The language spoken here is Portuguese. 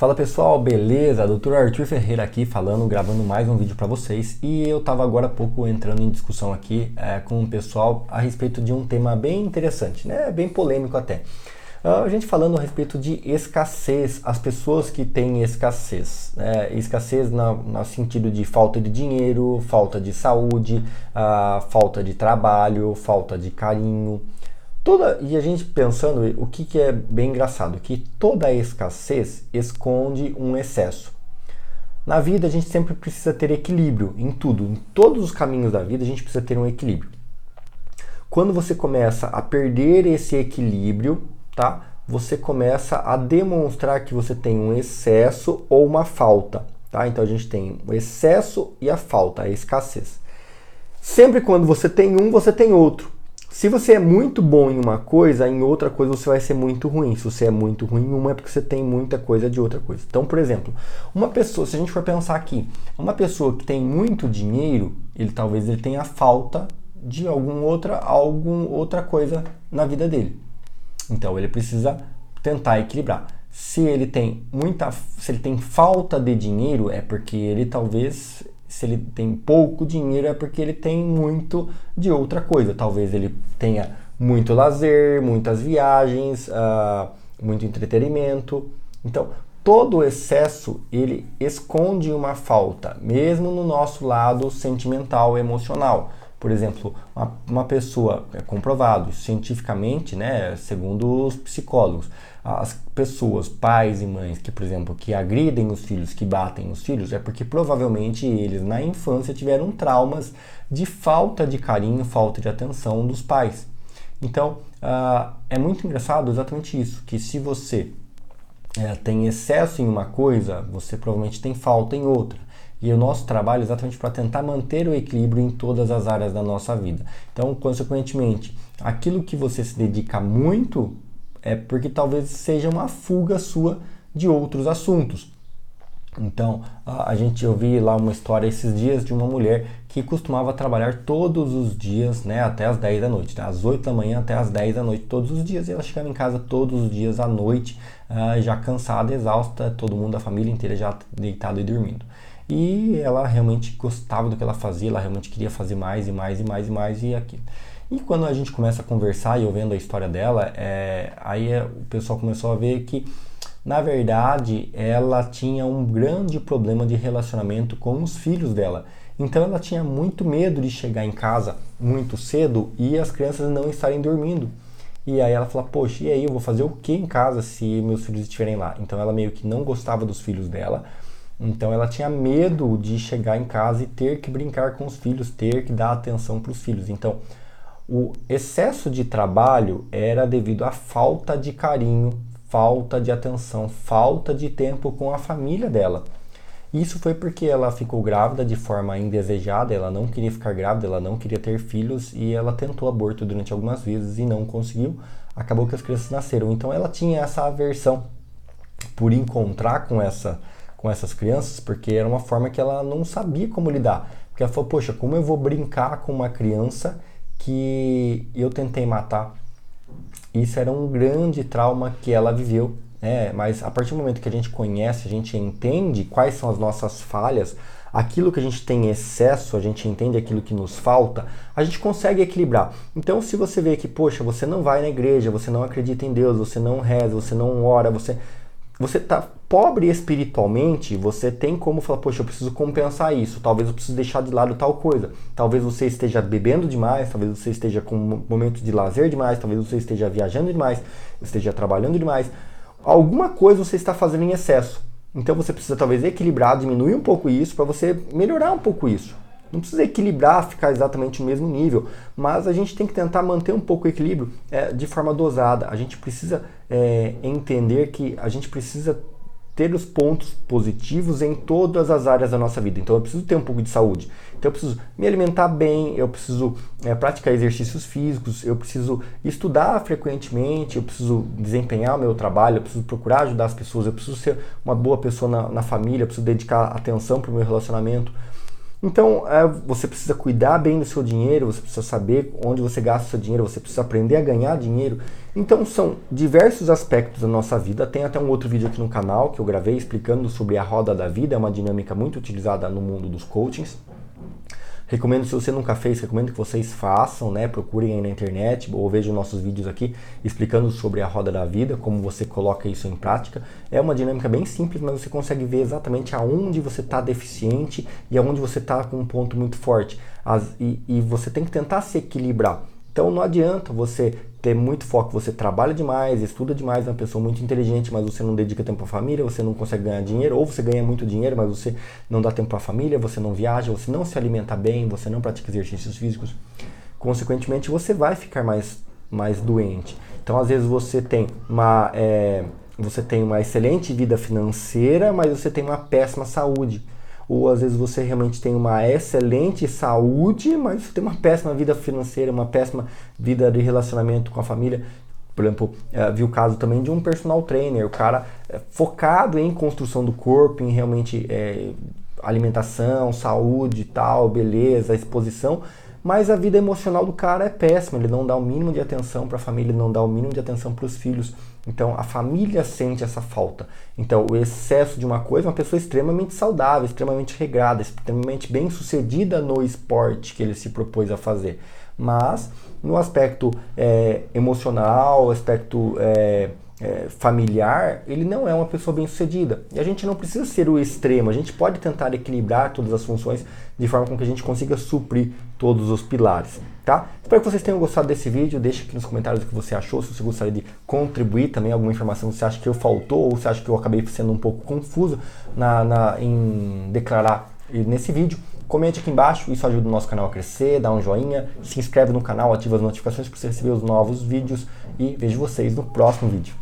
Fala pessoal, beleza? Dr. Arthur Ferreira aqui falando, gravando mais um vídeo para vocês e eu estava agora há pouco entrando em discussão aqui com o pessoal a respeito de um tema bem interessante, né? Bem polêmico até. A gente falando a respeito de escassez, as pessoas que têm escassez, né? Escassez no sentido de falta de dinheiro, falta de saúde, falta de trabalho, falta de carinho. E a gente pensando, o que é bem engraçado, que toda escassez esconde um excesso. Na vida a gente sempre precisa ter equilíbrio em tudo, em todos os caminhos da vida a gente precisa ter um equilíbrio. Quando você começa a perder esse equilíbrio, tá? Você começa a demonstrar que você tem um excesso ou uma falta, tá? Então a gente tem o excesso e a falta, a escassez. Sempre quando você tem um, você tem outro. Se você é muito bom em uma coisa, em outra coisa você vai ser muito ruim. Se você é muito ruim em uma, é porque você tem muita coisa de outra coisa. Então, por exemplo, uma pessoa, se a gente for pensar aqui, uma pessoa que tem muito dinheiro, talvez ele tenha falta de alguma outra coisa na vida dele. Então, ele precisa tentar equilibrar. Se ele tem falta de dinheiro, é porque ele talvez... Se ele tem pouco dinheiro é porque ele tem muito de outra coisa. Talvez ele tenha muito lazer, muitas viagens, muito entretenimento. Então, todo excesso, ele esconde uma falta, mesmo no nosso lado sentimental, emocional. Por exemplo, uma pessoa, é comprovado cientificamente, né, segundo os psicólogos, as pessoas, pais e mães que, por exemplo, que agridem os filhos, que batem os filhos, é porque provavelmente eles na infância tiveram traumas de falta de carinho, falta de atenção dos pais. Então, é muito engraçado exatamente isso, que se você tem excesso em uma coisa, você provavelmente tem falta em outra. E o nosso trabalho é exatamente para tentar manter o equilíbrio em todas as áreas da nossa vida. Então, consequentemente, aquilo que você se dedica muito é porque talvez seja uma fuga sua de outros assuntos. Então, eu vi lá uma história esses dias de uma mulher que costumava trabalhar todos os dias, né, até as 10 da noite, tá? Às 8 da manhã até as 10 da noite, todos os dias. E ela chegava em casa todos os dias à noite, já cansada, exausta, todo mundo, a família inteira já deitado e dormindo. E ela realmente gostava do que ela fazia, ela realmente queria fazer mais e mais e mais e mais e aquilo. E quando a gente começa a conversar e eu vendo a história dela, o pessoal começou a ver que, na verdade, ela tinha um grande problema de relacionamento com os filhos dela. Então ela tinha muito medo de chegar em casa muito cedo e as crianças não estarem dormindo. E aí ela falou, poxa, e aí eu vou fazer o que em casa se meus filhos estiverem lá? Então ela meio que não gostava dos filhos dela. Então ela tinha medo de chegar em casa e ter que brincar com os filhos, ter que dar atenção para os filhos. Então o excesso de trabalho era devido à falta de carinho, falta de atenção, falta de tempo com a família dela. Isso foi porque ela ficou grávida de forma indesejada, ela não queria ficar grávida, ela não queria ter filhos e ela tentou aborto durante algumas vezes e não conseguiu. Acabou que as crianças nasceram. Então ela tinha essa aversão por encontrar com essas crianças, porque era uma forma que ela não sabia como lidar. Porque ela falou, poxa, como eu vou brincar com uma criança que eu tentei matar? Isso era um grande trauma que ela viveu, né? Mas a partir do momento que a gente conhece, a gente entende quais são as nossas falhas, aquilo que a gente tem excesso, a gente entende aquilo que nos falta, a gente consegue equilibrar. Então, se você vê que, poxa, você não vai na igreja, você não acredita em Deus, você não reza, você não ora, você está pobre espiritualmente, você tem como falar, poxa, eu preciso compensar isso, talvez eu preciso deixar de lado tal coisa, talvez você esteja bebendo demais, talvez você esteja com momentos de lazer demais, talvez você esteja viajando demais, esteja trabalhando demais, alguma coisa você está fazendo em excesso, então você precisa talvez equilibrar, diminuir um pouco isso para você melhorar um pouco isso. Não precisa equilibrar, ficar exatamente no mesmo nível, mas a gente tem que tentar manter um pouco o equilíbrio de forma dosada. A gente precisa entender que a gente precisa ter os pontos positivos em todas as áreas da nossa vida. Então eu preciso ter um pouco de saúde. Então eu preciso me alimentar bem, eu preciso praticar exercícios físicos, eu preciso estudar frequentemente, eu preciso desempenhar o meu trabalho, eu preciso procurar ajudar as pessoas, eu preciso ser uma boa pessoa na família, eu preciso dedicar atenção para o meu relacionamento. Então, você precisa cuidar bem do seu dinheiro, você precisa saber onde você gasta o seu dinheiro, você precisa aprender a ganhar dinheiro. Então, são diversos aspectos da nossa vida. Tem até um outro vídeo aqui no canal que eu gravei explicando sobre a roda da vida, é uma dinâmica muito utilizada no mundo dos coachings. Recomendo, se você nunca fez, recomendo que vocês façam, né? Procurem aí na internet ou vejam nossos vídeos aqui explicando sobre a roda da vida, como você coloca isso em prática. É uma dinâmica bem simples, mas você consegue ver exatamente aonde você está deficiente e aonde você está com um ponto muito forte. E você tem que tentar se equilibrar. Então não adianta você ter muito foco, você trabalha demais, estuda demais, é uma pessoa muito inteligente, mas você não dedica tempo para a família, você não consegue ganhar dinheiro, ou você ganha muito dinheiro, mas você não dá tempo para a família, você não viaja, você não se alimenta bem, você não pratica exercícios físicos. Consequentemente, você vai ficar mais doente. Então, às vezes, você tem uma excelente vida financeira, mas você tem uma péssima saúde. Ou às vezes você realmente tem uma excelente saúde, mas você tem uma péssima vida financeira, uma péssima vida de relacionamento com a família. Por exemplo, vi o caso também de um personal trainer, o cara focado em construção do corpo, em realmente alimentação, saúde e tal, beleza, exposição, mas a vida emocional do cara é péssima, ele não dá o mínimo de atenção para a família, ele não dá o mínimo de atenção para os filhos. Então a família sente essa falta. Então o excesso de uma coisa, uma pessoa extremamente saudável, extremamente regrada, extremamente bem sucedida no esporte que ele se propôs a fazer. Mas no aspecto emocional, aspecto familiar, ele não é uma pessoa bem sucedida. E a gente não precisa ser o extremo, a gente pode tentar equilibrar todas as funções de forma com que a gente consiga suprir todos os pilares, tá? Espero que vocês tenham gostado desse vídeo, deixe aqui nos comentários o que você achou, se você gostaria de contribuir também, alguma informação que você acha que eu faltou, ou você acha que eu acabei sendo um pouco confuso em declarar nesse vídeo. Comente aqui embaixo, isso ajuda o nosso canal a crescer, dá um joinha, se inscreve no canal, ativa as notificações para você receber os novos vídeos e vejo vocês no próximo vídeo.